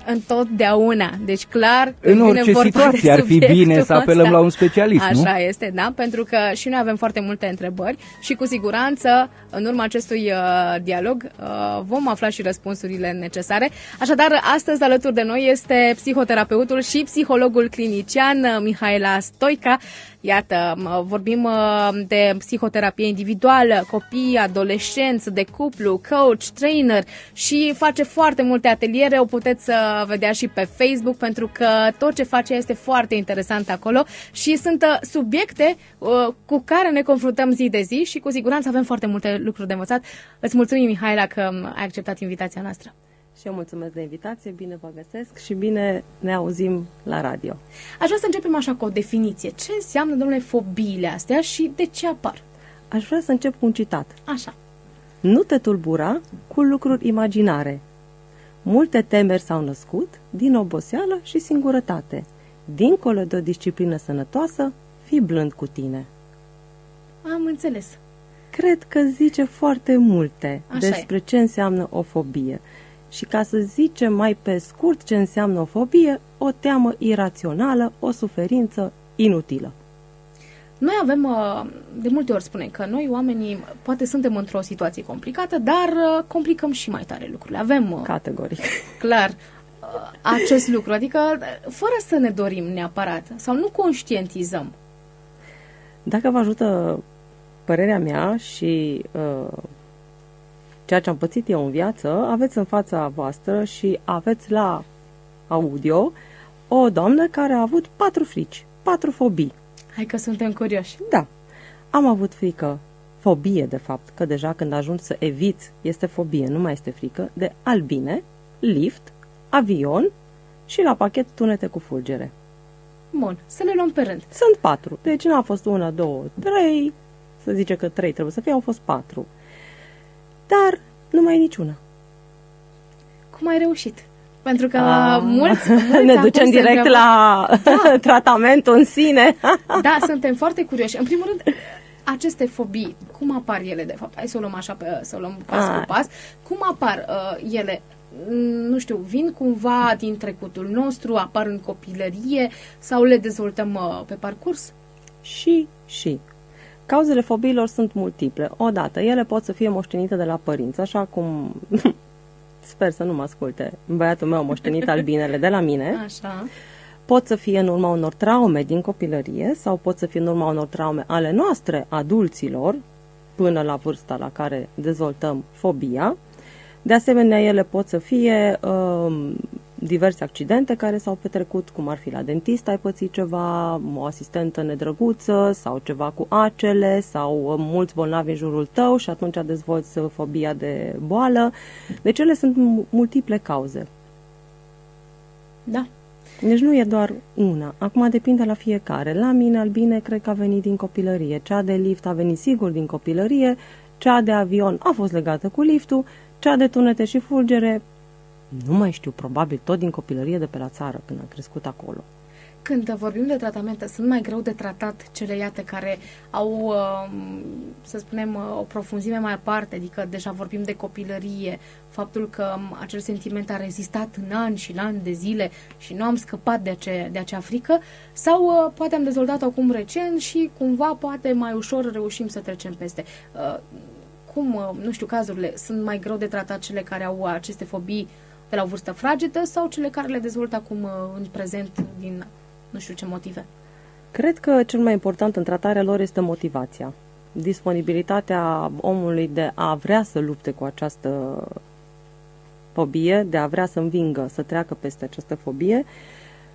Întotdeauna. Deci clar, în orice situație ar fi bine să apelăm la un specialist, așa nu? Așa este, da, pentru că și noi avem foarte multe întrebări și cu siguranță în urma acestui dialog vom afla și răspunsurile necesare. Așadar, astăzi alături de noi este psihoterapeutul și psihologul clinician Mihaela Stoica. Iată, vorbim de psihoterapie individuală, copii, adolescenți, de cuplu, coach, trainer și face foarte multe ateliere. O puteți vedea și pe Facebook pentru că tot ce face este foarte interesant acolo și sunt subiecte cu care ne confruntăm zi de zi și cu siguranță avem foarte multe lucruri de învățat. Îți mulțumim, Mihaela, că ai acceptat invitația noastră. Și eu mulțumesc de invitație, bine vă găsesc și bine ne auzim la radio. Aș vrea să începem așa cu o definiție. Ce înseamnă, domnule, fobiile astea și de ce apar? Aș vrea să încep cu un citat. Așa. Nu te tulbura cu lucruri imaginare. Multe temeri s-au născut din oboseală și singurătate. Dincolo de o disciplină sănătoasă, fii blând cu tine. Am înțeles. Cred că zice foarte multe Așa despre ce înseamnă o fobie. Și ca să zicem mai pe scurt ce înseamnă o fobie, o teamă irațională, o suferință inutilă. Noi avem, de multe ori spunem că noi oamenii poate suntem într-o situație complicată, dar complicăm și mai tare lucrurile. Avem categoric clar acest lucru, adică fără să ne dorim neapărat sau nu conștientizăm. Dacă vă ajută părerea mea și ceea ce am pățit eu în viață, aveți în fața voastră și aveți la audio o doamnă care a avut 4 frici, 4 fobii. Hai că suntem curioși. Da. Am avut frică, fobie de fapt, că deja când ajungi să eviți, este fobie, nu mai este frică, de albine, lift, avion și la pachet tunete cu fulgere. Bun, să le luăm pe rând. Sunt 4, deci n-a fost 1, 2, 3, să zice că 3 trebuie să fie, au fost 4. Dar nu mai e niciuna. Cum ai reușit? Pentru că mulți ne ducem direct la tratamentul în sine. Da, suntem foarte curioși. În primul rând, aceste fobii, cum apar ele de fapt? Hai să o luăm așa, să o luăm pas cu pas. Cum apar ele? Nu știu, vin cumva din trecutul nostru, apar în copilărie sau le dezvoltăm pe parcurs? Și. Cauzele fobiilor sunt multiple. Odată, ele pot să fie moștenite de la părinți, așa cum... Sper să nu mă asculte. Băiatul meu a moștenit albinele de la mine. Așa. Pot să fie în urma unor traume din copilărie sau pot să fie în urma unor traume ale noastre, adulților, până la vârsta la care dezvoltăm fobia. De asemenea, ele pot să fie diverse accidente care s-au petrecut, cum ar fi la dentist, ai pățit ceva, o asistentă nedrăguță sau ceva cu acele sau mulți bolnavi în jurul tău și atunci dezvolți fobia de boală. Deci ele sunt multiple cauze. Da. Deci nu e doar una. Acum depinde la fiecare. La mine, albine, cred că a venit din copilărie. Cea de lift a venit sigur din copilărie. Cea de avion a fost legată cu liftul. Cea de tunete și fulgere, nu mai știu, probabil tot din copilărie de pe la țară, când a crescut acolo. Când vorbim de tratamente, sunt mai greu de tratat cele, iată, care au, să spunem, o profunzime mai aparte, adică deja vorbim de copilărie, faptul că acel sentiment a rezistat în ani și ani de zile și nu am scăpat de acea frică, sau poate am dezvoltat-o acum recent și cumva poate mai ușor reușim să trecem peste. Cum, nu știu, cazurile sunt mai greu de tratat cele care au aceste fobii de la o vârstă fragedă sau cele care le dezvoltă acum în prezent din nu știu ce motive? Cred că cel mai important în tratarea lor este motivația. Disponibilitatea omului de a vrea să lupte cu această fobie, de a vrea să învingă, să treacă peste această fobie.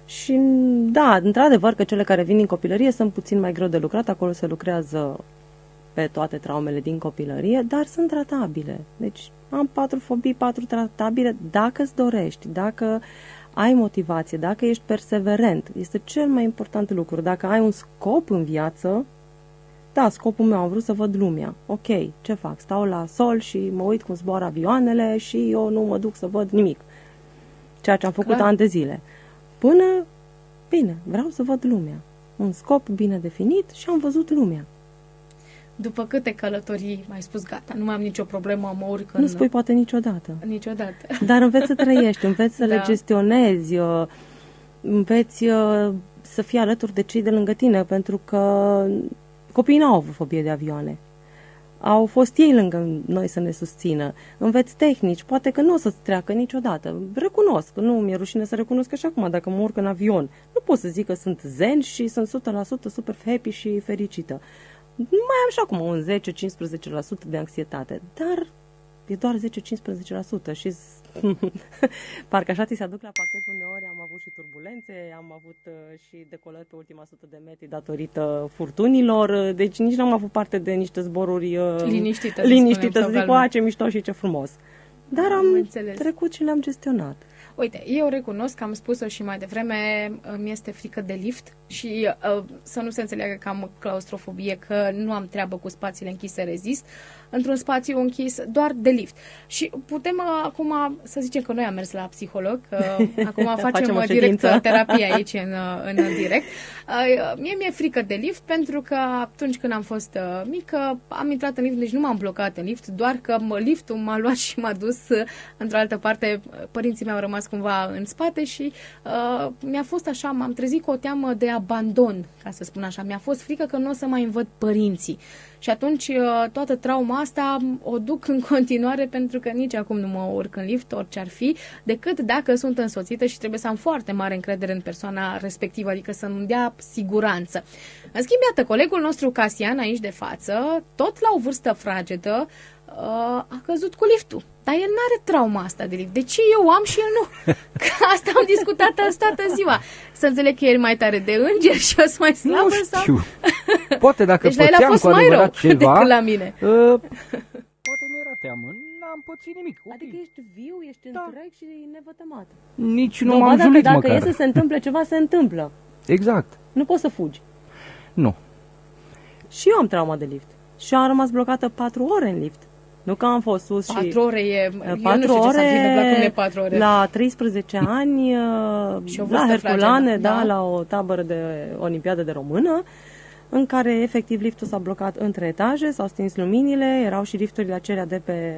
Și da, într-adevăr că cele care vin din copilărie sunt puțin mai greu de lucrat, acolo se lucrează pe toate traumele din copilărie, dar sunt tratabile. Deci am 4 fobii, 4 tratabile, dacă îți dorești, dacă ai motivație, dacă ești perseverent, este cel mai important lucru. Dacă ai un scop în viață, da, scopul meu, am vrut să văd lumea. Ok, ce fac? Stau la sol și mă uit cum zboară avioanele și eu nu mă duc să văd nimic. Ceea ce am făcut ani de zile. Până, bine, vreau să văd lumea. Un scop bine definit și am văzut lumea. După câte călătorii mai spus, gata, nu mai am nicio problemă, mă urc în... Nu spui poate niciodată. Niciodată. Dar înveți să trăiești, înveți să Da. le gestionezi, înveți să fii alături de cei de lângă tine, pentru că copiii n-au avut fobie de avioane. Au fost ei lângă noi să ne susțină. Înveți tehnici, poate că nu o să-ți treacă niciodată. Recunosc, nu mi-e rușine să recunosc că și acum, dacă mă urc în avion, nu pot să zic că sunt zen și sunt 100% super happy și fericită. Mai am și acum un 10-15% de anxietate, dar e doar 10-15% și parcă așa ți se aduc la pachet uneori. Am avut și turbulențe, am avut și decolări pe ultima 100 de metri datorită furtunilor, deci nici n-am avut parte de niște zboruri liniștite, să zic, ce mișto și ce frumos. Dar am trecut și le-am gestionat. Uite, eu recunosc că am spus-o și mai devreme, mi este frică de lift și să nu se înțeleagă că am claustrofobie, că nu am treabă cu spațiile închise, rezist într-un spațiu închis, doar de lift. Și putem acum să zicem că noi am mers la psiholog, acum facem direct terapie aici în direct. Mie mi-e frică de lift pentru că atunci când am fost mică, am intrat în lift, deci nu m-am blocat în lift, doar că liftul m-a luat și m-a dus într-o altă parte. Părinții mei au rămas cumva în spate și mi-a fost așa, m-am trezit cu o teamă de abandon, ca să spun așa. Mi-a fost frică că nu o să mai învăț părinții. Și atunci toată trauma asta o duc în continuare pentru că nici acum nu mă urc în lift, orice ar fi, decât dacă sunt însoțită și trebuie să am foarte mare încredere în persoana respectivă, adică să-mi dea siguranță. În schimb, iată, colegul nostru Casian aici de față, tot la o vârstă fragedă, a căzut cu liftul. Dar el n-are trauma asta de lift. De ce eu am și el nu? Că asta am discutat azi toată ziua. Să înțeleg că el e mai tare de înger și o să mai slabă? Nu știu. Sau... Poate dacă deci pățeam la el a fost cu adevărat ceva... decât la mine. Poate nu era teamă. N-am pățit nimic. Adică ești viu, ești întreg și nevătămat. Nici nu m-am julit dacă măcar. e să se întâmple ceva, se întâmplă. Exact. Nu poți să fugi. Nu. Și eu am trauma de lift. Și am rămas blocată 4 ore în lift. Nu că am fost sus 4 ore e... 4 eu nu știu ore, ce s-a întâmplat cum e 4 ore. La 13 ani, la Herculane, da, la o tabără de olimpiadă de română, în care efectiv liftul s-a blocat între etaje, s-au stins luminile, erau și lifturile acelea de pe...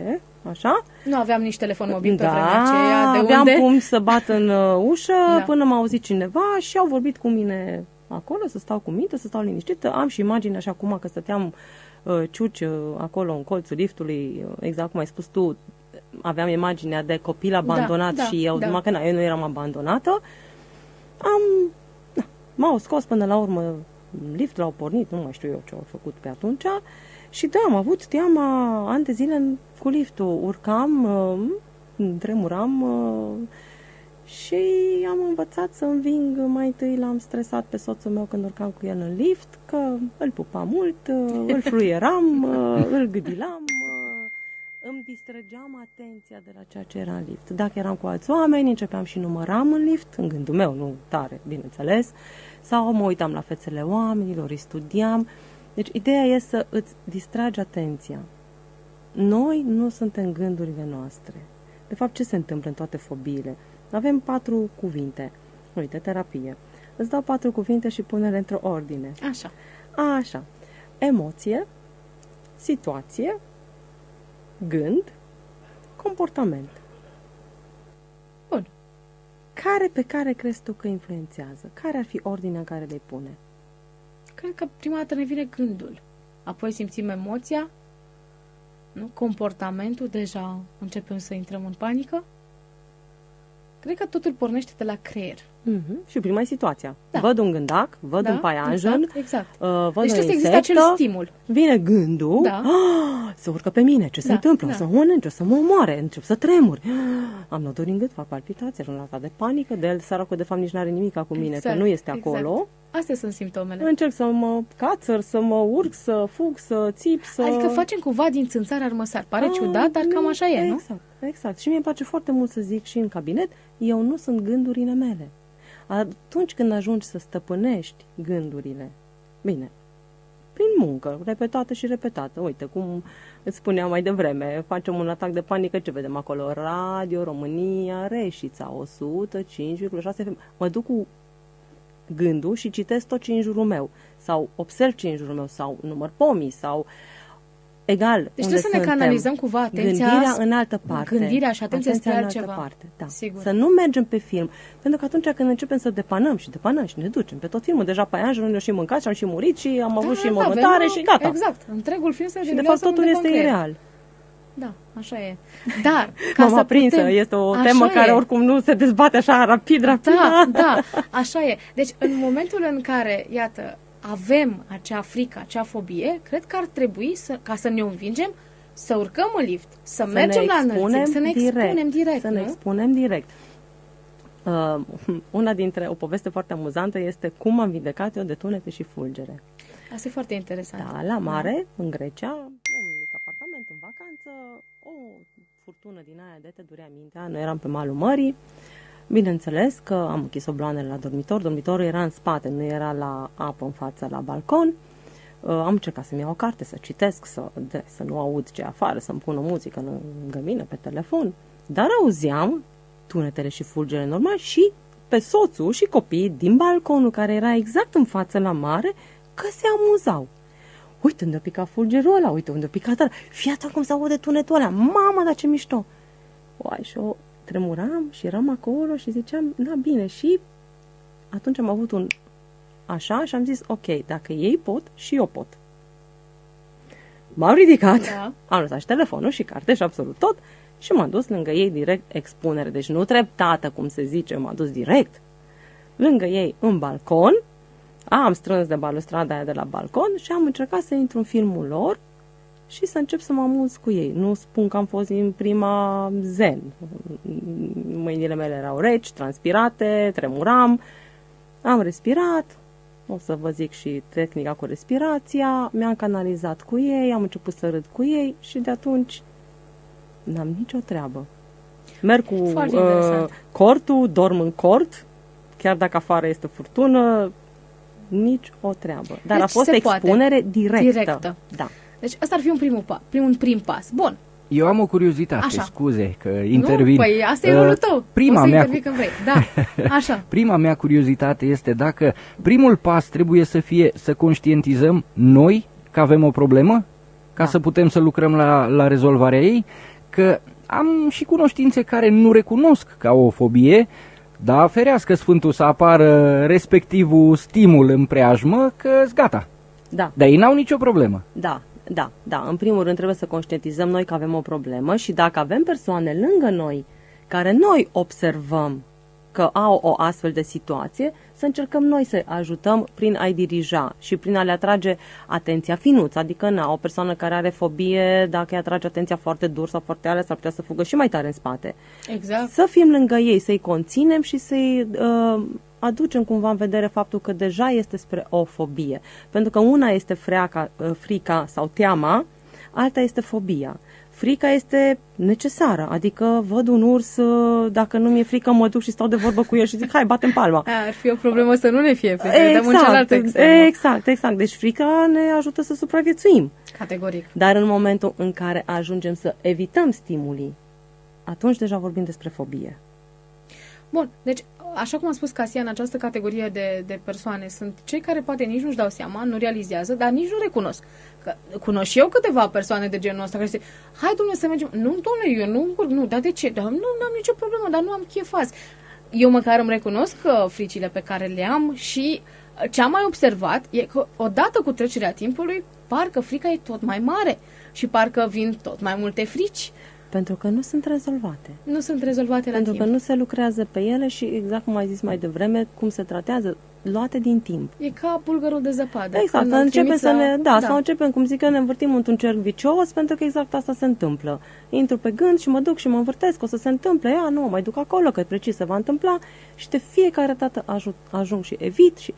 așa. Nu aveam nici telefon mobil pe vremea aceea. De aveam unde? cum să bat în ușă până m-a auzit cineva și au vorbit cu mine acolo, să stau cu minte, să stau liniștită. Am și imagine așa cum că stăteam ciuci acolo în colțul liftului, exact cum ai spus tu, aveam imaginea de copil abandonat și eu, numai că eu nu eram abandonată. M-au scos până la urmă, liftul au pornit, nu mai știu eu ce au făcut pe atunci și am avut teama ani de zile cu liftul, urcam, tremuram și am învățat să înving. Mai întâi l-am stresat pe soțul meu când urcam cu el în lift, că îl pupam mult, îl fluieram, îl gâdilam, îmi distrăgeam atenția de la ceea ce era în lift. Dacă eram cu alți oameni, începeam și număram în lift, în gândul meu, nu tare, bineînțeles, sau mă uitam la fețele oamenilor, îi studiam. Deci ideea e să îți distragi atenția. Noi nu suntem gândurile noastre. De fapt, ce se întâmplă în toate fobiile? Avem 4 cuvinte. Uite, terapie. Îți dau 4 cuvinte și pune-le într-o ordine. Așa. Așa. Emoție, situație, gând, comportament. Bun. Pe care crezi tu că influențează? Care ar fi ordinea în care le pune? Cred că prima dată ne vine gândul. Apoi simțim emoția, nu? Comportamentul, deja începem să intrăm în panică. Cred că totul pornește de la creier. Și prima e situația. Da. Văd un gândac, văd un paianjen, exact. Văd deci o trebuie să existe acel stimul. Vine gândul, se urcă pe mine, ce se întâmplă? O să mă mănânce, o să mă omoare, încep să tremur. Am noduri în gât, fac palpitații, ajung la de panică, de el săracul de fapt nici n-are nimic cu mine, că nu este acolo. Astea sunt simptomele. Încerc să mă cațăr, să mă urc, să fug, să țip, să... Adică facem cumva din țânțar armăsar. Pare ciudat, dar cam așa e, nu? Exact. Și mie îmi place foarte mult să zic și în cabinet, eu nu sunt gândurile mele. Atunci când ajungi să stăpânești gândurile, bine, prin muncă, repetată și repetată, uite, cum îți spuneam mai devreme, facem un atac de panică, ce vedem acolo? Radio, România, Reșița, 105,6 FM. Mă duc cu gândul și citesc tot ce e în jurul meu. Sau observ ce e în jurul meu, sau număr pomii, sau egal deci unde trebuie să ne canalizăm cumva atenția. Gândirea în altă parte. Gândirea și atenția spre în altceva. altă parte, da. Sigur. Să nu mergem pe film. Pentru că atunci când începem să depanăm și ne ducem pe tot filmul, deja pe aia ne-am și mâncat și am și murit și am avut și mormântare și gata. Exact. Întregul film se și de fapt totul este ireal. Da, așa e. Dar, ca M-am aprinsă, este o temă care oricum nu se dezbate așa rapid. Da, așa e. Deci, în momentul în care, iată, avem acea frică, acea fobie, cred că ar trebui, ca să ne învingem, să urcăm în lift, să mergem la înălțimi, să ne expunem direct. Să ne expunem direct. O poveste foarte amuzantă este cum am vindecat eu de tunete și fulgere. Asta e foarte interesant. Da, la mare, în Grecia, un mic apartament în vacanță, o furtună din aia de te durea mintea, noi eram pe malul mării, bineînțeles că am închis obloanele la dormitor, dormitorul era în spate, nu era la apă în față, la balcon. Am încercat să-mi iau o carte, să citesc, să nu aud ce afară, să-mi pun o muzică lângă mine pe telefon, dar auzeam tunetele și fulgere normal și pe soțul și copiii din balconul care era exact în față la mare, că se amuzau. Uite unde a picat fulgerul ăla, uite unde a picat ăla, fii atent cum se aude tunetul ăla, mamă, dar ce mișto! Și o tremuram și eram acolo și ziceam, na bine, și atunci am avut un așa și am zis, ok, dacă ei pot, și eu pot. M-am ridicat, am lăsat și telefonul și carte și absolut tot și m-am dus lângă ei direct expunere, deci nu treptată, cum se zice, m-am dus direct lângă ei în balcon. Am strâns de balustrada aia de la balcon și am încercat să intru în filmul lor și să încep să mă amuz cu ei. Nu spun că am fost în prima zen. Mâinile mele erau reci, transpirate, tremuram. Am respirat, o să vă zic și tehnica cu respirația, mi-am canalizat cu ei, am început să râd cu ei și de atunci n-am nicio treabă. Merg cu cortul, dorm în cort, chiar dacă afară este furtună, nici o treabă. Dar deci a fost expunere directă. Da. Deci ăsta ar fi un prim pas. Bun. Eu am o curiozitate, așa. Scuze că intervin. Nu, păi asta e rolul tău. Când vrei. Da, așa. Prima mea curiozitate este dacă primul pas trebuie să fie să conștientizăm noi că avem o problemă, ca să putem să lucrăm la rezolvarea ei, că am și cunoștințe care nu recunosc ca o fobie, dar ferească Sfântul să apară respectivul stimul în preajmă, că-s gata. Da. Dar ei n-au nicio problemă. Da. În primul rând trebuie să conștientizăm noi că avem o problemă și dacă avem persoane lângă noi care noi observăm că au o astfel de situație, să încercăm noi să ajutăm prin a-i dirija și prin a le atrage atenția finuță, adică o persoană care are fobie, dacă îi atrage atenția foarte dur sau foarte ales, s-ar putea să fugă și mai tare în spate. Exact. Să fim lângă ei, să-i conținem și să-i aducem cumva în vedere faptul că deja este spre o fobie. Pentru că una este frica sau teama, alta este fobia. Frica este necesară, adică văd un urs, dacă nu mi-e frică, mă duc și stau de vorbă cu el și zic, hai, batem palma. Ar fi o problemă să nu ne fie frică, exact. Deci frica ne ajută să supraviețuim. Categoric. Dar în momentul în care ajungem să evităm stimulii, atunci deja vorbim despre fobie. Bun, deci, așa cum am spus Casia, în această categorie de persoane sunt cei care poate nici nu-și dau seama, nu realizează, dar nici nu recunosc. Că cunosc și eu câteva persoane de genul ăsta care zic, hai, domnule, să mergem. Nu, domnule, eu nu, dar de ce? Dar nu am nicio problemă, dar nu am chef azi. Eu măcar îmi recunosc fricile pe care le am și ce am mai observat e că odată cu trecerea timpului, parcă frica e tot mai mare și parcă vin tot mai multe frici. Pentru că nu sunt rezolvate. Nu sunt rezolvate la timp. Pentru că nu se lucrează pe ele și, exact cum ai zis mai devreme, cum se tratează, luate din timp. E ca bulgărul de zăpadă. Exact, să începem să începem, cum zic eu, ne învârtim într-un cerc vicios, pentru că exact asta se întâmplă. Intru pe gând și mă duc și mă învârtesc, o să se întâmple, nu mă mai duc acolo, că precis se va întâmpla și de fiecare dată ajung și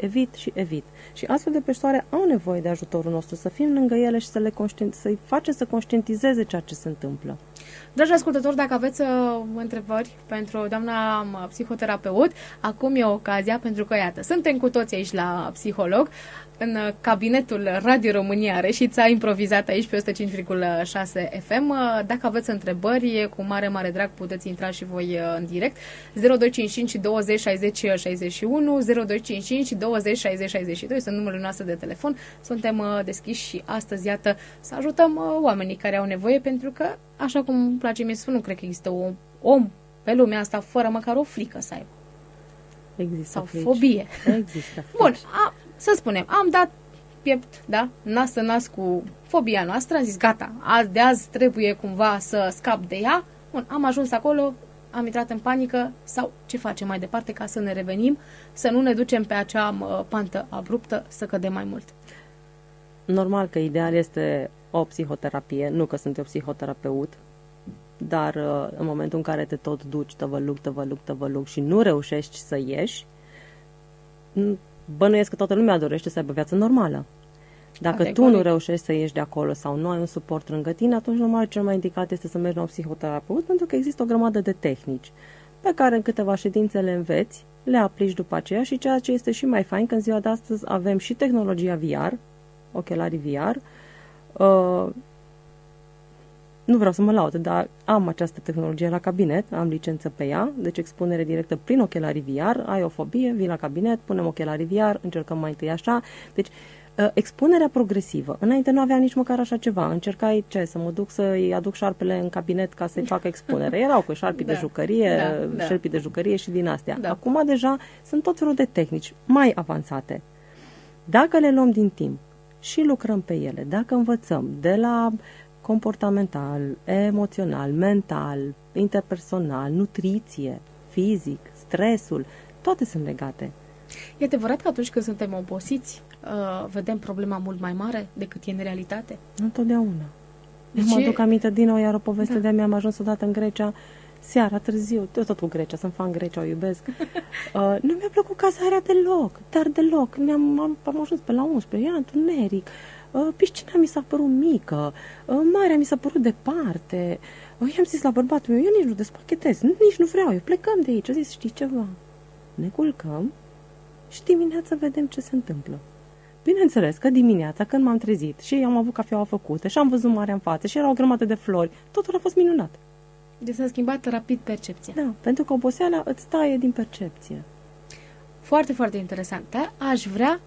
evit. Și astfel de persoane au nevoie de ajutorul nostru, să fim lângă ele și să-i facem să conștientizeze ceea ce se întâmplă. Dragi ascultători, dacă aveți întrebări pentru doamna psihoterapeut, acum e ocazia, pentru că, iată, suntem suntem cu toți aici la psiholog, în cabinetul Radio România Reșița, improvizat aici pe 105,6 FM. Dacă aveți întrebări, cu mare, mare drag puteți intra și voi în direct. 0255 20 60 61, 0255 20 60 62 sunt numărul noastre de telefon. Suntem deschiși și astăzi, iată, să ajutăm oamenii care au nevoie, pentru că, așa cum îmi place mie să spun, nu cred că există un om pe lumea asta fără măcar o frică să aibă. Există sau frici. fobie. Există frici. Bun, să spunem, am dat piept, da, nas în nas cu fobia noastră, am zis, gata, de azi trebuie cumva să scap de ea. Bun, am ajuns acolo, am intrat în panică, sau ce facem mai departe ca să ne revenim, să nu ne ducem pe acea pantă abruptă, să cădem mai mult? Normal că ideal este o psihoterapie, nu că sunt eu psihoterapeut, dar în momentul în care te tot duci, tăvăluc și nu reușești să ieși, bănuiesc că toată lumea dorește să aibă viață normală. Dacă tu nu reușești să ieși de acolo sau nu ai un suport lângă tine, atunci normal cel mai indicat este să mergi la un psihoterapeut, pentru că există o grămadă de tehnici pe care în câteva ședințe le înveți, le aplici după aceea și ceea ce este și mai fain că în ziua de astăzi avem și tehnologia VR, ochelarii VR. Nu vreau să mă laud, dar am această tehnologie la cabinet, am licență pe ea, deci expunere directă prin ochelarii VR, ai o fobie, vii la cabinet, punem ochelarii VR, încercăm mai întâi așa. Deci, expunerea progresivă. Înainte nu aveam nici măcar așa ceva. Încercai să mă duc să-i aduc șarpele în cabinet ca să-i facă expunere. Erau cu șarpii de jucărie, șerpii de jucărie și din astea. Da. Acum deja sunt tot felul de tehnici mai avansate. Dacă le luăm din timp și lucrăm pe ele, dacă învățăm de la comportamental, emoțional, mental, interpersonal, nutriție, fizic, stresul, toate sunt legate. E adevărat că atunci când suntem obosiți, vedem problema mult mai mare decât e în realitate? Întotdeauna. Mă aduc aminte din nou, iar o poveste de-a mea, am ajuns odată în Grecia, seara, târziu, eu tot cu Grecia, sunt fan Grecia, o iubesc. Nu mi-a plăcut cazarea deloc, dar deloc. Am ajuns pe la 11, era întuneric. Piscina mi s-a părut mică, marea mi s-a părut departe. I-am zis la bărbatul meu, eu nici nu despachetez, nici nu vreau, eu plecăm de aici. A zis, știi ceva? Ne culcăm și dimineața vedem ce se întâmplă. Bineînțeles că dimineața, când m-am trezit și am avut cafeaua făcută și am văzut marea în față și era o grămadă de flori, totul a fost minunat. Deci s-a schimbat rapid percepția. Da, pentru că oboseala îți taie din percepție. Foarte, foarte interesant. Dar aș vrea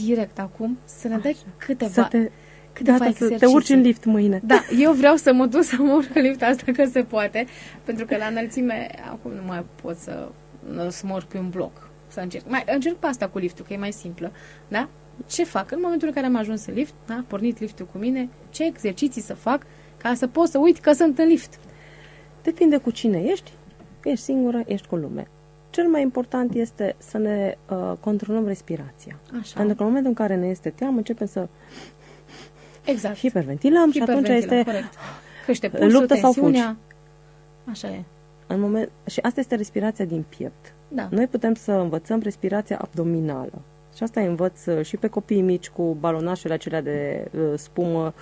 direct acum să ne dai câteva exerciții. Să te urci în lift mâine. Da, eu vreau să mă duc să mă urc în lift, asta că se poate, pentru că la înălțime acum nu mai pot să mă urc pe un bloc. Să încerc pe asta cu liftul, că e mai simplă. Da? Ce fac? În momentul în care am ajuns în lift, da? Pornit liftul cu mine, ce exerciții să fac ca să pot să uit că sunt în lift? Depinde cu cine ești. Ești singură, ești cu lume. Cel mai important este să ne controlăm respirația. Așa. Pentru că în momentul în care ne este teamă, începem să exact. hiperventilăm și atunci este corect. Crește pulsul, luptă tensiunea. sau fugi. Așa e. Și asta este respirația din piept. Da. Noi putem să învățăm respirația abdominală. Și asta îi învăț și pe copiii mici cu balonașele acelea de spumă.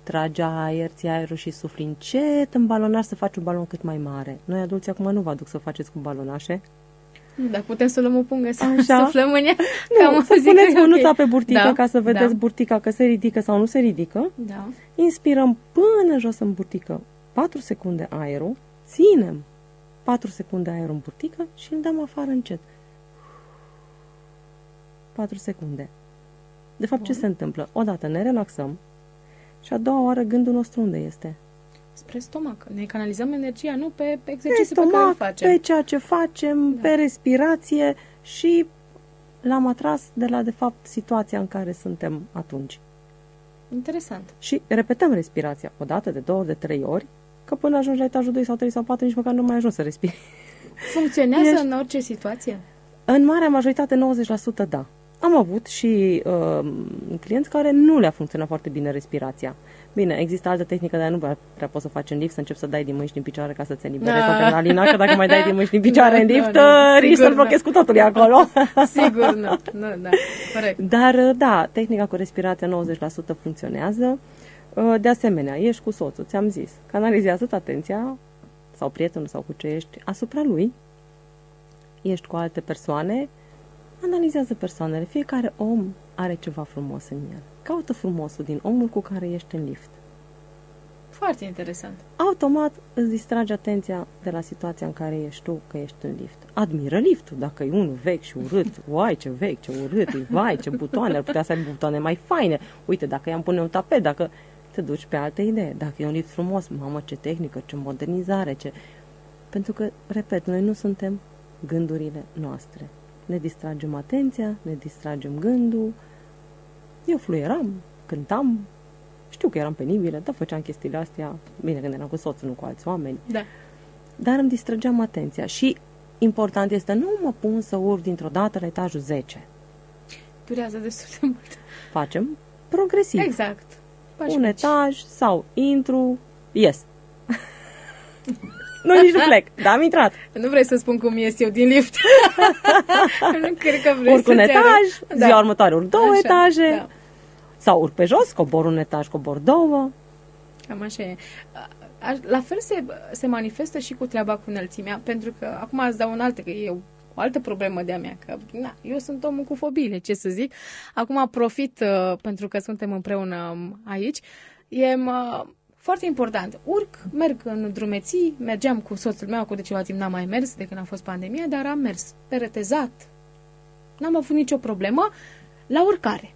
Tragi aer, ții aerul și sufli încet în balonaș să faci un balon cât mai mare. Noi adulții acum nu vă aduc să faceți cu balonașe. Dar putem să luăm o pungă să așa? suflăm în ea. Nu, să puneți mânuța pe burtică ca să vedeți da. burtica că se ridică sau nu se ridică. Da. Inspirăm până jos în burtică 4 secunde aerul, ținem 4 secunde aerul în burtică și îl dăm afară încet. 4 secunde. De fapt, ce se întâmplă? Odată ne relaxăm și a doua oară gândul nostru unde este? Spre stomac. Ne canalizăm energia, nu pe exerciții pe care îl facem. Pe ceea ce facem, pe respirație și l-am atras de fapt, situația în care suntem atunci. Interesant. Și repetăm respirația o dată, de 2 ori, de 3 ori, că până ajungi la etajul 2 sau 3 sau 4, nici măcar nu mai ajungi să respiri. Funcționează în orice situație? În marea majoritate, 90% da. Am avut și clienți care nu le-a funcționat foarte bine respirația. Bine, există altă tehnică, dar nu prea poți să faci în lift, să începi să dai din mâini și din picioare ca să-ți eliberezi adrenalina, că dacă mai dai din mâini și din picioare în lift, riști să-l blochezi cu totul acolo. Sigur, nu, da, corect. Dar, da, tehnica cu respirația 90% funcționează. De asemenea, ești cu soțul, ți-am zis, canalizează-ți atenția, sau prietenul, sau cu ce ești, asupra lui. Ești cu alte persoane, Analizează persoanele. Fiecare om are ceva frumos în el. Caută frumosul din omul cu care ești în lift. Foarte interesant. Automat îți distrage atenția de la situația în care ești tu, că ești în lift. Admiră liftul, dacă e unul vechi și urât, uai ce vechi, ce urât, vai ce butoane, ar putea să aibă butoane mai faine. Uite, dacă i-am pune un tapet, dacă te duci pe altă idee, dacă e un lift frumos, mamă ce tehnică, ce modernizare, ce... Pentru că, repet, noi nu suntem gândurile noastre. Ne distragem atenția, ne distragem gândul. Eu fluieram, cântam, știu că eram penibilă, dar făceam chestiile astea, bine când eram cu soțul, nu cu alți oameni. Da. Dar îmi distrăgeam atenția și important este, nu mă pun să urc dintr-o dată la etajul 10. Durează destul de mult. Facem progresiv. Exact. Pași Un mici. etaj sau intru, ies. Nu, nici nu plec, dar am intrat. Nu vrei să spun cum ies eu din lift? Nu cred că vrei Urc un să-ți etaj, arăt. ziua următoare urc două Așa, etaje, da. sau urc pe jos, cobor un etaj, cobor două. Cam așa e. La fel se manifestă și cu treaba cu înălțimea, pentru că acum îți dau un altă, că e o altă problemă de-a mea, că na, eu sunt omul cu fobiile, ce să zic. Acum profit, pentru că suntem împreună aici, foarte important. Merg în drumeții, mergeam cu soțul meu, cu de ceva timp n-am mai mers, de când a fost pandemia, dar am mers peretezat. N-am avut nicio problemă. La urcare.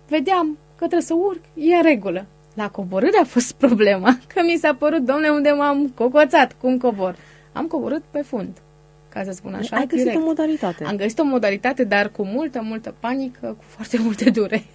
Vedeam că trebuie să urc, e în regulă. La coborâre a fost problema, că mi s-a părut, domnule, unde m-am cocoțat, cum cobor. Am coborât pe fund, ca să spun așa, Ai găsit direct. o modalitate. Am găsit o modalitate, dar cu multă panică, cu foarte multe dureri.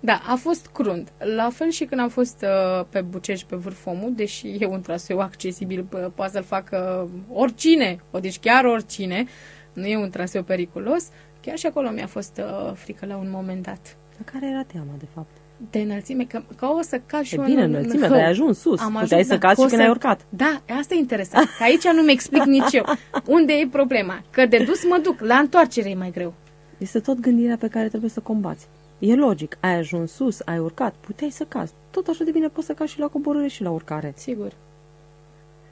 Da, a fost crunt. La fel și când am fost pe Bucești, pe Vârfomul, deși e un traseu accesibil, poate să-l facă oricine, deci chiar oricine, nu e un traseu periculos, chiar și acolo mi-a fost frică la un moment dat. Dar care era teama, de fapt? De înălțime, că o să cazi și E eu bine, în înălțime, hău. dar ai ajuns sus. Puteai să cazi că o și când ai urcat. Da, asta e interesant, că aici nu-mi explic nici eu. Unde e problema? Că de dus mă duc, la întoarcere e mai greu. Este tot gândirea pe care trebuie să o combați. E logic, ai ajuns sus, ai urcat, puteai să cazi. Tot așa de bine poți să cazi și la coborâre și la urcare. Sigur.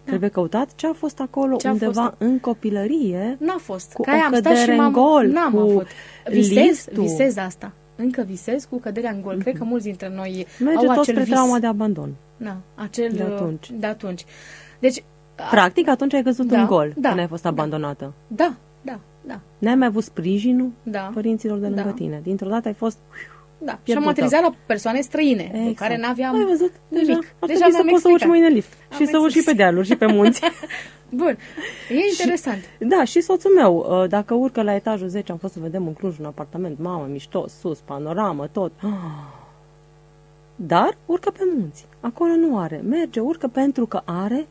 Trebuie căutat ce a fost acolo Ce a undeva fost? în copilărie. N-a fost. Cu Că aia o am stat și cădere în gol, N-am cu avut. liftul. Visez asta. Încă visez cu căderea în gol. Cred că mulți dintre noi Merge au tot acel spre vis. trauma de abandon. Da, acel De atunci. Deci, Practic, atunci ai căzut Da, în gol da, când ai fost da. abandonată. da. N-ai mai avut sprijinul Da. părinților de lângă Da. tine. Dintr-o dată ai fost... Da, și am Pierdută. aterizat la persoane străine, cu Exact. care n-aveam Ai văzut? Deja nimic. ar Deja trebui să mi-am poți să urci explicat. mâine în lift. Am Și să urci și înțeles. pe dealuri și pe munți. Bun, e interesant. Da, și soțul meu, dacă urcă la etajul 10, am fost să vedem în Cluj un apartament, mamă, mișto, sus, panoramă, tot. Dar urcă pe munți. Acolo nu are. Merge, urcă pentru că are,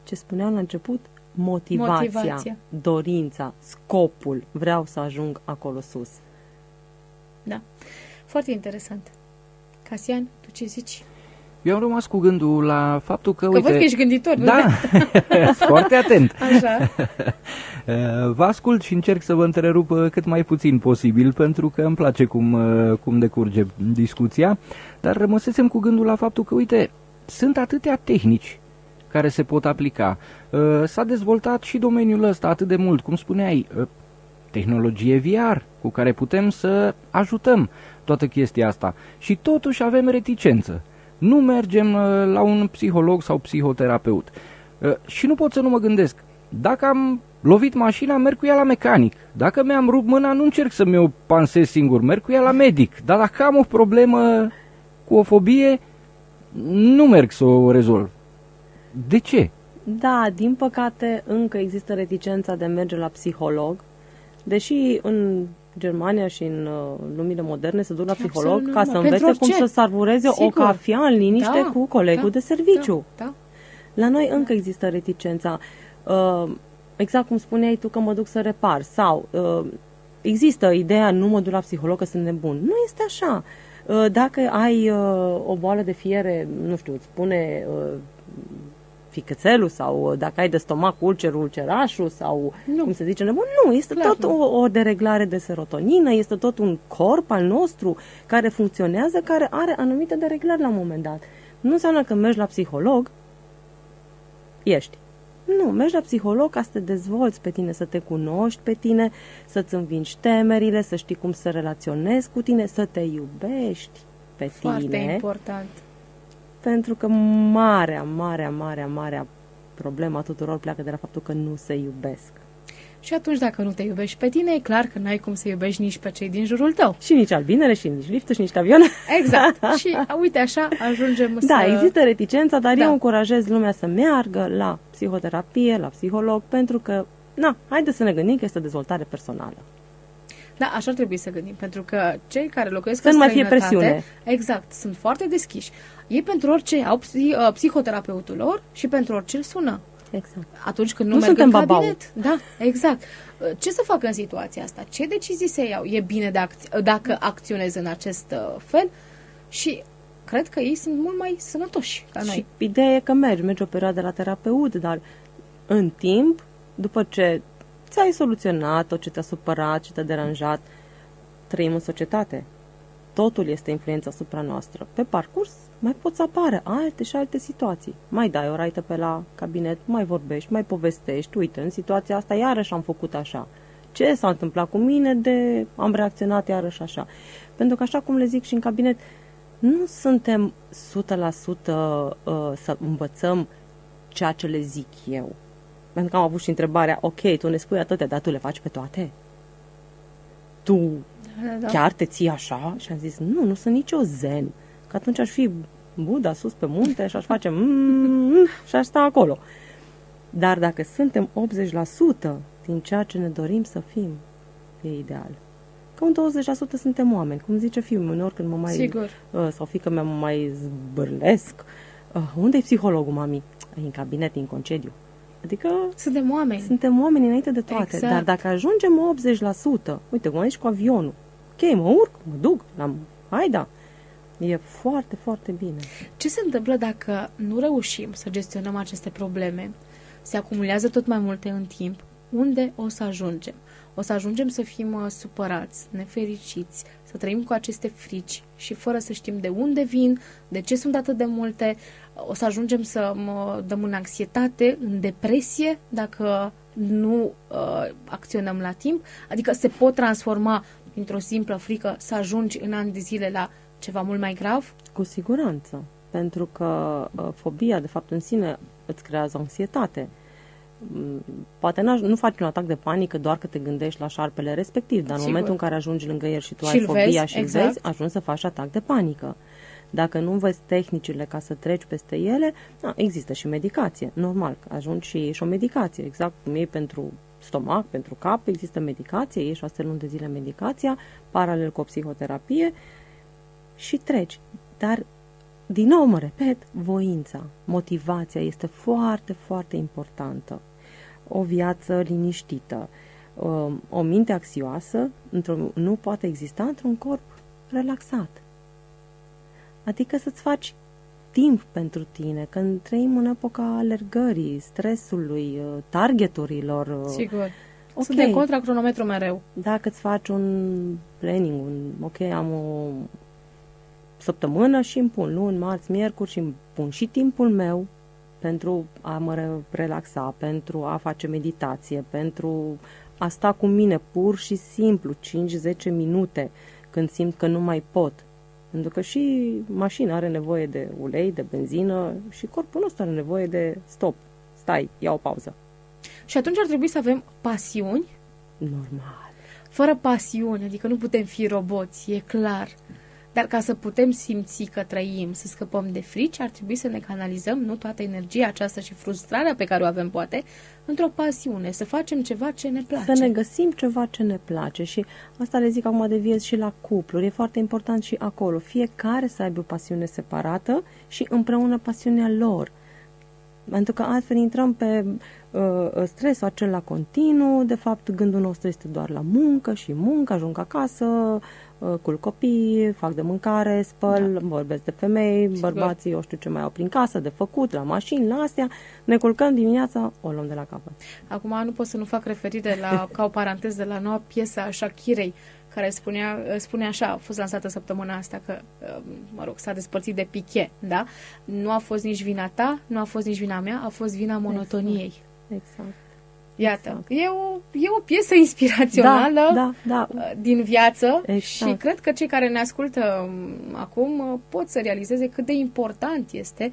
ce spuneam la început, motivația, dorința, scopul. Vreau să ajung acolo sus. Da, foarte interesant. Casian, tu ce zici? Eu am rămas cu gândul la faptul că, Că uite... văd că ești gânditor, nu? Da, foarte atent. Așa. Vă ascult și încerc să vă întrerup cât mai puțin posibil, pentru că îmi place cum decurge discuția, dar rămăsesem cu gândul la faptul că, uite, sunt atâtea tehnici care se pot aplica. S-a dezvoltat și domeniul ăsta atât de mult, cum spuneai, tehnologie VR, cu care putem să ajutăm toată chestia asta. Și totuși avem reticență. Nu mergem la un psiholog sau psihoterapeut. Și nu pot să nu mă gândesc, dacă am lovit mașina, merg cu ea la mecanic. Dacă mi-am rupt mâna, nu încerc să mi-o pansez singur, merg cu ea la medic. Dar dacă am o problemă cu o fobie, nu merg să o rezolv. De ce? Da, din păcate încă există reticența de a merge la psiholog, deși în Germania și în lumile moderne se duc la psiholog absolut ca să normal. învețe Pentru cum orice. să savureze o Sigur. cafea în liniște Da, cu colegul de serviciu. Da. La noi încă există reticența. Exact cum spuneai tu că mă duc să repar sau există ideea nu mă duc la psiholog că sunt nebun. Nu este așa. Dacă ai o boală de fiere, nu știu, îți spune ficățelul sau dacă ai de stomac ulcerașul sau Nu. cum se zice nebun, nu, este Clar, tot nu. o dereglare de serotonină, este tot un corp al nostru care funcționează, care are anumite dereglări la un moment dat. Nu înseamnă că mergi la psiholog, ești. Nu, mergi la psiholog ca să te dezvolți pe tine, să te cunoști pe tine, să-ți învingi temerile, să știi cum să relaționezi cu tine, să te iubești pe Foarte tine. important. Pentru că marea problema tuturor pleacă de la faptul că nu se iubesc. Și atunci, dacă nu te iubești pe tine, e clar că n-ai cum să iubești nici pe cei din jurul tău. Și nici albinele, și nici liftul, și nici avioane. Exact. Și uite, așa ajungem să... Da, există reticența, dar Da. eu încurajez lumea să meargă la psihoterapie, la psiholog, pentru că, haideți să ne gândim că este dezvoltare personală. Da, așa ar trebui să gândim, pentru că cei care locuiesc Să în nu mai fie străinătate, presiune. exact, sunt foarte deschiși. Ei pentru orice au psihoterapeutul lor și pentru orice îl sună. Exact. Atunci când nu Nu merg suntem în babau. cabinet. Da, exact. Ce să fac în situația asta? Ce decizii se iau? E bine dacă acționez în acest fel? Și cred că ei sunt mult mai sănătoși ca noi. Și ideea e că mergi o perioadă la terapeut, dar în timp, după ce ți-ai soluționat tot ce te-a supărat, ce te-a deranjat, trăim în societate. Totul este influența asupra noastră. Pe parcurs mai pot să apară alte și alte situații. Mai dai o raită pe la cabinet, mai vorbești, mai povestești. Uite, în situația asta iarăși am făcut așa. Ce s-a întâmplat cu mine de am reacționat iarăși așa? Pentru că așa cum le zic și în cabinet, nu suntem 100% să învățăm ceea ce le zic eu. Pentru că am avut și întrebarea, ok, tu ne spui atâtea, dar tu le faci pe toate? Tu Da. chiar te ții așa? Și am zis, nu sunt nici eu zen. Că atunci aș fi Buddha sus pe munte și aș face și aș sta acolo. Dar dacă suntem 80% din ceea ce ne dorim să fim, e ideal. Că un 20% suntem oameni. Cum zice fiul meu, când mă mai... Sigur. Sau fiică mea mă mai zbârlesc. Unde e psihologul, mami? E în cabinet, e în concediu. Adică Suntem oameni. suntem oameni înainte de toate. Exact. Dar dacă ajungem 80%, uite, cum aici cu avionul, ok, mă urc, mă duc, haida, e foarte, foarte bine. Ce se întâmplă dacă nu reușim să gestionăm aceste probleme? Se acumulează tot mai multe în timp. Unde o să ajungem? O să ajungem să fim supărați, nefericiți, să trăim cu aceste frici și fără să știm de unde vin, de ce sunt atât de multe. O să ajungem să dăm în anxietate, în depresie, dacă nu acționăm la timp. Adică se pot transforma dintr-o simplă frică să ajungi în ani de zile la ceva mult mai grav? Cu siguranță. Pentru că fobia, de fapt, în sine îți creează anxietate. Poate nu faci un atac de panică doar că te gândești la șarpele respectiv, dar în Sigur. momentul în care ajungi lângă el și tu Și ai îl fobia vezi, și îl exact. vezi, ajungi să faci atac de panică. Dacă nu înveți tehnicile ca să treci peste ele, există și medicație. Normal, ajungi și iei și o medicație. Exact cum iei pentru stomac, pentru cap, există medicație, iei 6 luni de zile medicația, paralel cu o psihoterapie și treci. Dar, din nou mă repet, voința, motivația este foarte, foarte importantă. O viață liniștită, o minte anxioasă nu poate exista într-un corp relaxat. Adică să-ți faci timp pentru tine, când trăim în epoca alergării, stresului, targeturilor. Sigur. Ok. Suntem contra cronometru mereu. Dacă îți faci un planning, am o săptămână și îmi pun luni, marți, miercuri și îmi pun și timpul meu pentru a mă relaxa, pentru a face meditație, pentru a sta cu mine pur și simplu 5-10 minute când simt că nu mai pot. Pentru că și mașina are nevoie de ulei, de benzină și corpul nostru are nevoie de stop, stai, ia o pauză. Și atunci ar trebui să avem pasiuni. Normal. Fără pasiune, adică nu putem fi roboți, e clar. Dar ca să putem simți că trăim, să scăpăm de frici, ar trebui să ne canalizăm, nu toată energia aceasta și frustrarea pe care o avem, poate, într-o pasiune, să facem ceva ce ne place. Să ne găsim ceva ce ne place și asta le zic acum, deviez și la cupluri. E foarte important și acolo. Fiecare să aibă o pasiune separată și împreună pasiunea lor. Pentru că altfel intrăm pe stresul acela continuu, de fapt gândul nostru este doar la muncă și muncă, ajung acasă, culc copii, fac de mâncare, spăl, vorbesc de femei, bărbații, eu știu ce mai au prin casă, de făcut, la mașini, la astea, ne culcăm dimineața, o luăm de la capăt. Acum nu pot să nu fac referire la, ca o paranteză, la noua piesă a Shakirei, care spune așa, a fost lansată săptămâna asta, că, s-a despărțit de Piqué, da? Nu a fost nici vina ta, nu a fost nici vina mea, a fost vina monotoniei. Exact. Iată, e o piesă inspirațională da. din viață Exact. și cred că cei care ne ascultă acum pot să realizeze cât de important este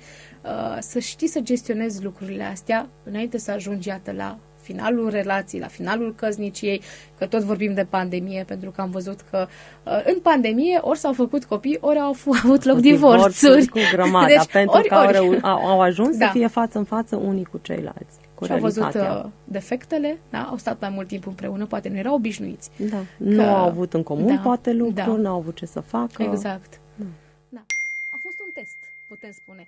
să știi să gestionezi lucrurile astea înainte să ajungi, iată, la finalul relației, la finalul căsniciei, că tot vorbim de pandemie, pentru că am văzut că în pandemie ori s-au făcut copii, ori au avut loc divorțuri. Cu grămada, deci, pentru că au ajuns să fie față în față unii cu ceilalți. Și au văzut defectele, da? Au stat mai mult timp împreună, poate nu erau obișnuiți. Da. Nu au avut în comun poate lucruri, nu au avut ce să facă. Exact. Da. A fost un test, putem spune.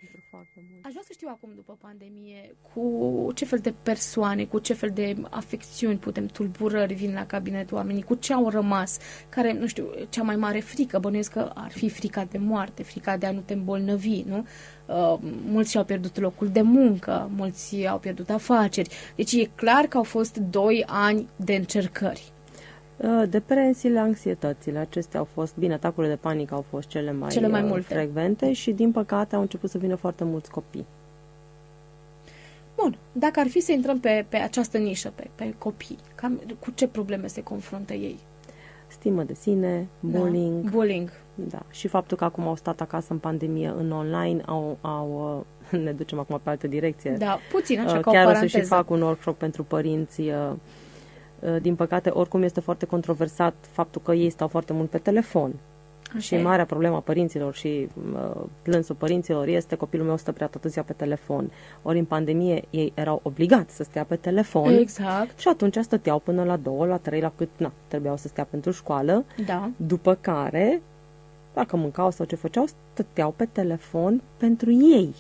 Aș vrea să știu acum, după pandemie, cu ce fel de persoane, cu ce fel de afecțiuni tulburări vin la cabinetul oamenii, cu ce au rămas, care, nu știu, cea mai mare frică, bănuiesc că ar fi frica de moarte, frica de a nu te îmbolnăvi, nu? Mulți și-au pierdut locul de muncă, mulți au pierdut afaceri. Deci e clar că au fost 2 ani de încercări. Depresiile, anxietățile, acestea au fost, bine, atacurile de panică au fost cele mai multe, frecvente și, din păcate, au început să vină foarte mulți copii. Bun, dacă ar fi să intrăm pe această nișă, pe copii, cu ce probleme se confruntă ei? Stimă de sine, bullying. Da, bullying. Da. Și faptul că acum au stat acasă în pandemie, în online, ne ducem acum pe altă direcție. Da, puțin, așa, ca o chiar paranteză. o să și fac un workshop pentru părinți. Din păcate, oricum este foarte controversat faptul că ei stau foarte mult pe telefon. Și marea problemă a părinților și plânsul părinților este: copilul meu stă prea atâția pe telefon. Ori în pandemie ei erau obligați să stea pe telefon. Exact. Și atunci stăteau până la 2, la 3, la cât trebuiau să stea pentru școală. Da. După care, dacă mâncau sau ce făceau, stăteau pe telefon pentru ei.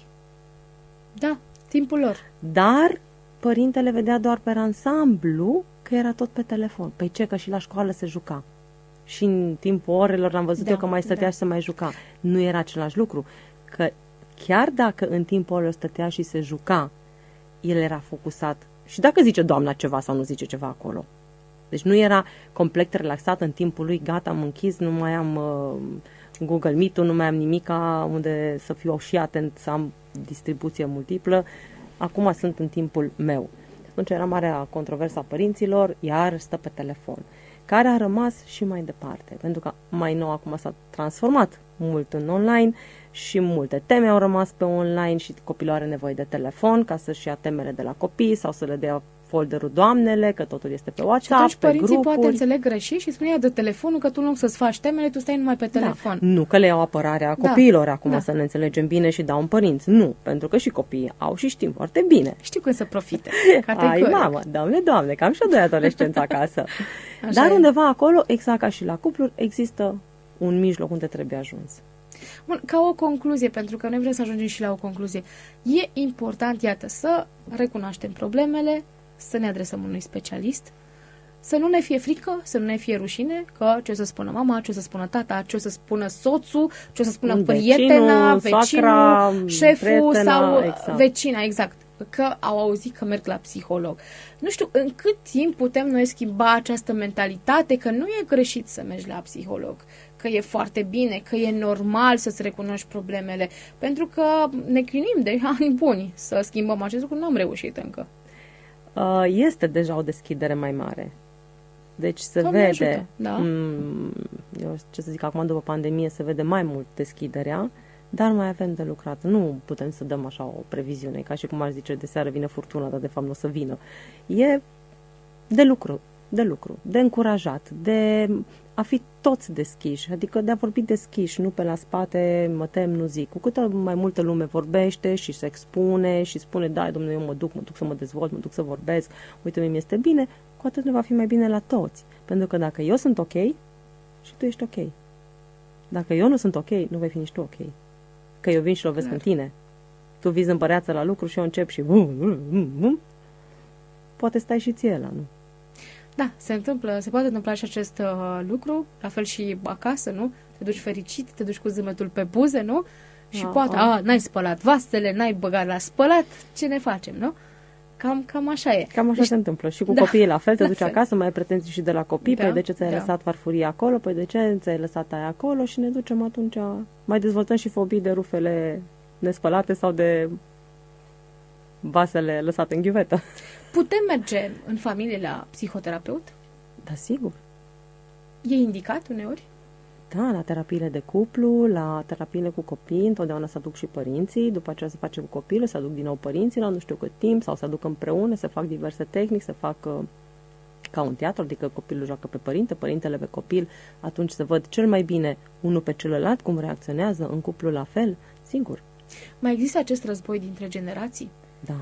Da, timpul lor. Dar părintele vedea doar pe ansamblu că era tot pe telefon. Păi ce, că și la școală se juca. Și în timpul orelor l-am văzut eu că mai stătea și se mai juca. Nu era același lucru. Că chiar dacă în timpul orelor stătea și se juca, el era focusat. Și dacă zice doamna ceva sau nu zice ceva acolo. Deci nu era complet relaxat în timpul lui, gata, am închis, nu mai am Google Meet-ul, nu mai am nimica unde să fiu și atent, să am distribuție multiplă. Acum sunt în timpul meu. Atunci era marea controversă a părinților, iar stă pe telefon, care a rămas și mai departe, pentru că mai nou acum s-a transformat mult în online și multe teme au rămas pe online și copilul are nevoie de telefon ca să-și ia temele de la copii sau să le dea folderul doamnele, că totul este pe WhatsApp, și pe părinții grupuri. poate înțeleg greșit și spune: ia de telefonul, că tu nu să-ți faci temele, tu stai numai pe telefon. Da. Nu că le iau apărarea copiilor acum, să ne înțelegem bine și dau în părinți. Nu, pentru că și copiii au și știm foarte bine. Știu când să profite. Ai, mamă, Doamne, că am și eu 2 adolescenți acasă. Așa Dar e. undeva acolo, exact ca și la cupluri, există un mijloc unde trebuie ajuns. Bun, ca o concluzie, pentru că noi vrem să ajungem și la o concluzie. E important, iată, să recunoaștem problemele, să ne adresăm unui specialist, să nu ne fie frică, să nu ne fie rușine, că ce o să spună mama, ce o să spună tata, ce o să spună soțul, ce o să spună prietena, vecinul, șeful sau vecina, exact, că au auzit că merg la psiholog. Nu știu, în cât timp putem noi schimba această mentalitate că nu e greșit să mergi la psiholog, că e foarte bine, că e normal să-ți recunoști problemele, pentru că ne chinuim de ani buni să schimbăm acest lucru, nu am reușit încă. Este deja o deschidere mai mare. Deci se Doamne vede, ajută, da. Eu ce să zic, acum după pandemie se vede mai mult deschiderea, dar mai avem de lucrat. Nu putem să dăm așa o previziune, ca și cum aș zice de seară vine furtuna, dar de fapt nu o să vină. E de lucru, de încurajat, de a fi toți deschiși, adică de a vorbi deschiși, nu pe la spate, mă tem, nu zic. Cu câtă mai multă lume vorbește și se expune și spune: da, domnule, eu mă duc să mă dezvolt, mă duc să vorbesc, uite, mi este bine, cu atât ne va fi mai bine la toți. Pentru că dacă eu sunt ok, și tu ești ok. Dacă eu nu sunt ok, nu vei fi nici tu ok. Că eu vin și lovesc în tine. Tu vizi în băreață la lucru și eu încep și poate stai și ție la, nu? Da, se poate întâmpla și acest lucru, la fel și acasă, nu? Te duci fericit, te duci cu zâmbetul pe buze, nu? Și poate, n-ai spălat vasele, n-ai băgat la spălat, ce ne facem, nu? Cam așa e. Cam așa se întâmplă. Și cu copiii la fel, te duci acasă, mai ai pretenții și de la copii, Da, păi de ce ți-ai lăsat farfuria acolo, păi de ce ți-ai lăsat aia acolo și ne ducem atunci, mai dezvoltăm și fobii de rufele nespălate sau de vasele lăsate în ghiuvetă. Putem merge în familie la psihoterapeut? Da, sigur. E indicat uneori? Da, la terapiile de cuplu, la terapiile cu copii, întotdeauna se aduc și părinții, după aceea se face cu copilul, se aduc din nou părinții la nu știu cât timp, sau se aduc împreună, se fac diverse tehnici, se fac ca un teatru, adică copilul joacă pe părinte, părintele pe copil, atunci se văd cel mai bine unul pe celălalt, cum reacționează, în cuplu la fel, sigur. Mai există acest război dintre generații? Da.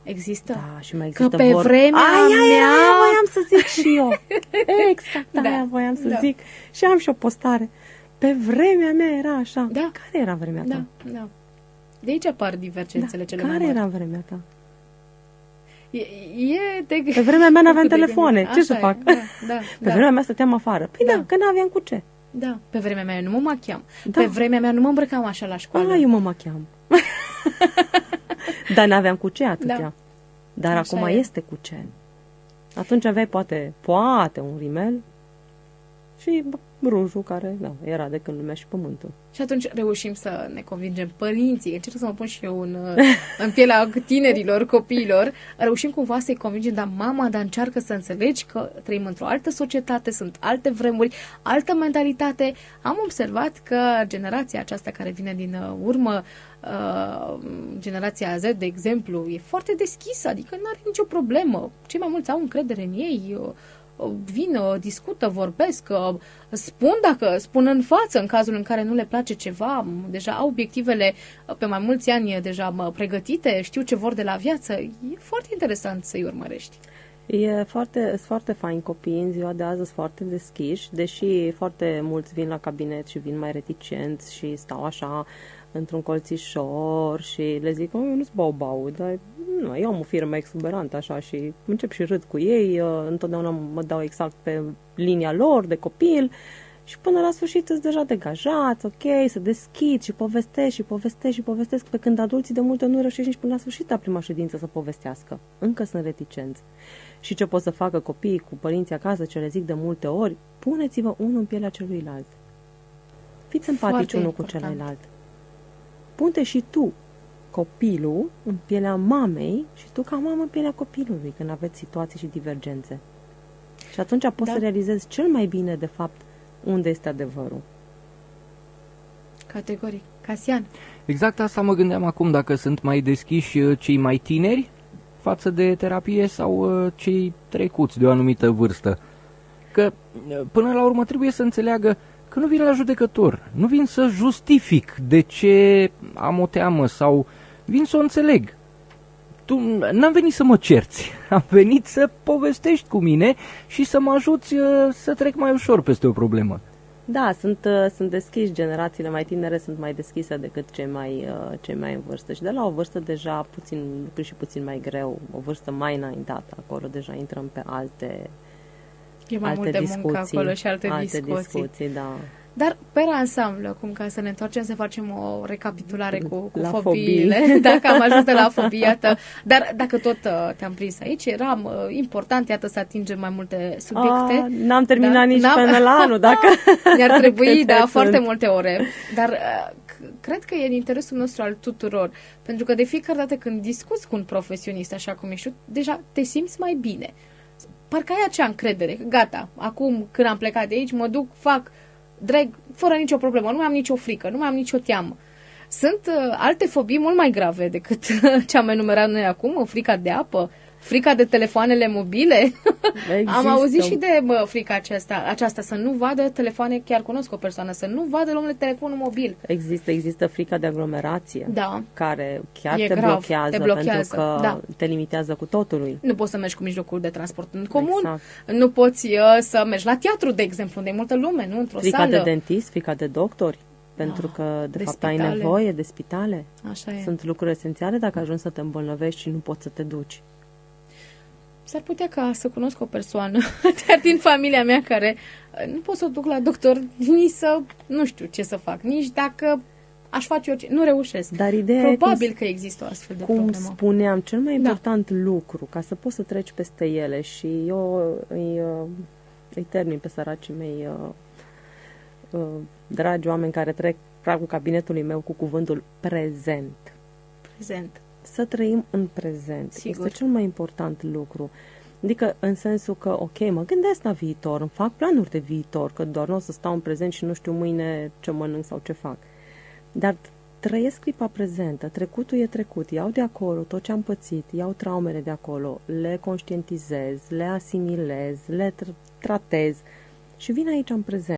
Există? Da, și mai există Că pe vremea mea... voiam să zic și eu. Exact, Da, aia voiam să da. zic. Și am și o postare. Pe vremea mea era așa. Da. Care era vremea ta? Da. De aici apar divergențele cele mai Care mari. era vremea ta? E de... Pe vremea mea n-aveam de telefoane. gândit. Ce să Așa fac? e, Da. Pe vremea mea stăteam afară. Păi Da. da, că n-aveam cu ce. Da, pe vremea mea eu nu mă machiam. Da. Pe vremea mea nu mă îmbrăcam așa la școală. Eu mă machiam. Dar n-aveam cu ce atâtea. Da. Dar Așa acum e. este cu ce. Atunci aveai poate un rimel și rujul care era de când lumea și pământul. Și atunci reușim să ne convingem părinții, încerc să mă pun și eu în pielea tinerilor, copiilor, reușim cumva să-i convingem, dar mama, dar încearcă să înțelegi că trăim într-o altă societate, sunt alte vremuri, altă mentalitate. Am observat că generația aceasta care vine din urmă, generația Z, de exemplu, e foarte deschisă, adică nu are nicio problemă. Cei mai mulți au încredere în ei, vin, discută, vorbesc, spun în față în cazul în care nu le place ceva, deja au obiectivele pe mai mulți ani deja pregătite, știu ce vor de la viață. E foarte interesant să-i urmărești. Sunt foarte fain copiii în ziua de azi, sunt foarte deschiși, deși foarte mulți vin la cabinet și vin mai reticenți și stau așa într-un colțișor și le zic, eu nu-s bau, dar nu, eu am o firmă exuberantă așa și încep și râd cu ei, întotdeauna mă dau exact pe linia lor de copil și până la sfârșit îți deja degajați, ok, să deschid și povestesc, pe când adulții de multe nu reușești nici până la sfârșit la prima ședință să povestească. Încă sunt reticenți. Și ce pot să facă copiii cu părinții acasă, ce le zic de multe ori, puneți-vă unul în pielea celuilalt. Fiți empatici unul cu celălalt. Pune și tu copilul în pielea mamei și tu ca mamă în pielea copilului când aveți situații și divergențe. Și atunci poți să realizezi cel mai bine, de fapt, unde este adevărul. Categoric. Casian. Exact asta mă gândeam acum, dacă sunt mai deschiși cei mai tineri față de terapie sau cei trecuți de o anumită vârstă. Că până la urmă trebuie să înțeleagă că nu vin la judecător, nu vin să justific de ce am o teamă sau vin să o înțeleg. Tu n-am venit să mă cerți, am venit să povestești cu mine și să mă ajuți să trec mai ușor peste o problemă. Da, sunt deschiși, generațiile mai tinere sunt mai deschise decât cei mai în vârstă și de la o vârstă deja puțin mai greu, o vârstă mai înaintată, acolo deja intrăm pe alte E mai multe muncă acolo și alte discuții, da. Dar, pe ansamblu, acum ca să ne întoarcem, să facem o recapitulare cu fobiile. fobiile, dacă am ajuns de la fobie, iată. Dar dacă tot te-am prins aici, era important, iată, să atingem mai multe subiecte. N-am terminat nici până la anul, dacă... Ne-ar trebui, foarte multe ore. Dar cred că e în interesul nostru al tuturor, pentru că de fiecare dată când discuți cu un profesionist, așa cum ești, deja te simți mai bine. Parcă ai acea încredere. Gata, acum când am plecat de aici, mă duc, fac drag, fără nicio problemă, nu mai am nicio frică, nu mai am nicio teamă. Sunt alte fobii mult mai grave decât ce am enumerat noi acum, frica de apă, frica de telefoanele mobile. Am auzit și de frica aceasta, să nu vadă telefoane, chiar cunosc o persoană, să nu vadă omul telefonul mobil. Există frica de aglomerație, care chiar te blochează, pentru că te limitează cu totul. Nu poți să mergi cu mijlocul de transport în comun, nu poți să mergi la teatru, de exemplu, unde e multă lume, nu? Într-o frica sală. De dentist, frica de doctori, pentru că, de fapt, ai nevoie de spitale. Așa e. Sunt lucruri esențiale dacă ajungi să te îmbolnăvești și nu poți să te duci. S-ar putea ca să cunosc o persoană, chiar din familia mea, care nu pot să o duc la doctor, nici să, nu știu ce să fac, nici dacă aș face orice, nu reușesc. Dar ideea probabil că există o astfel de problemă. Cum spuneam, cel mai important lucru, ca să poți să treci peste ele, și eu îi termin pe săracii mei dragi oameni care trec pragul cabinetului meu cu cuvântul prezent. Prezent. să trăim în prezent. Sigur. Este cel mai important lucru. Adică în sensul că, ok, mă gândesc la viitor, îmi fac planuri de viitor, că doar nu o să stau în prezent și nu știu mâine ce mănânc sau ce fac. Dar trăiesc clipa prezentă, trecutul e trecut, iau de acolo tot ce am pățit, iau traumele de acolo, le conștientizez, le asimilez, le tratez și vin aici în prezent.